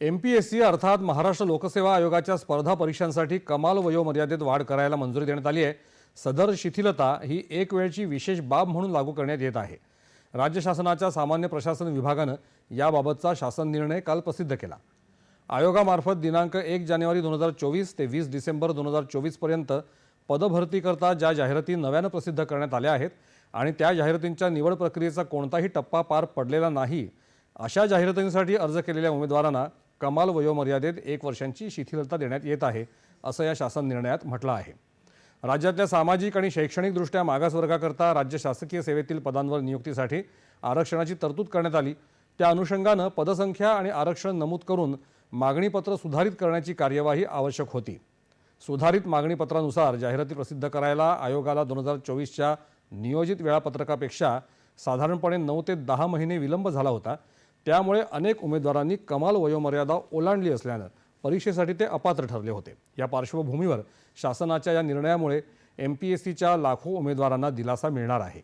MPSC अर्थात महाराष्ट्र लोकसेवा आयोगाच्या स्पर्धा परीक्षांसाठी कमाल वयोमर्यादेत वाढ करायला मंजुरी देण्यात आली आहे। सदर शिथिलता ही एक वेळची विशेष बाब म्हणून लागू करण्यात येत आहे। राज्य शासनाच्या सामान्य प्रशासन विभागाने याबाबतचा शासन निर्णय काल प्रसिद्ध केला। आयोगामार्फत दिनांक 1 जानेवारी 2024 ते 20 डिसेंबर 2024 पर्यंत पदभरतीकरता ज्या जाहिराती नव्याने प्रसिद्ध करण्यात आल्या आहेत आणि त्या जाहिरातींच्या निवड प्रक्रियेचा कोणताही टप्पा पार पडलेला नाही, अशा जाहिरातींसाठी अर्ज केलेल्या उमेदवारांना कमाल वयोमर्यादेत 1 वर्षांची शिथिलता देण्यात येत आहे, असं या शासन निर्णयात म्हटलं आहे। राज्यातल्या सामाजिक आणि शैक्षणिकदृष्ट्या मागासवर्गाकरता राज्य शासकीय सेवेतील पदांवर नियुक्तीसाठी आरक्षणाची तरतूद करण्यात आली। त्या अनुषंगाने पदसंख्या आणि आरक्षण नमूद करून मागणीपत्र सुधारित करण्याची कार्यवाही आवश्यक होती। सुधारित मागणीपत्रानुसार जाहिराती प्रसिद्ध करायला आयोगाला 2024च्या नियोजित वेळापत्रकापेक्षा साधारणपणे 9 ते 10 महिने विलंब झाला होता। त्यामुळे अनेक उमेदवारांनी कमाल वयोमर्यादा ओलांडली असल्याने परीक्षेसाठी ते अपात्र ठरले होते। या पार्श्वभूमीवर शासनाच्या या निर्णयामुळे MPSCच्या लाखो उमेदवारांना दिलासा मिळणार आहे।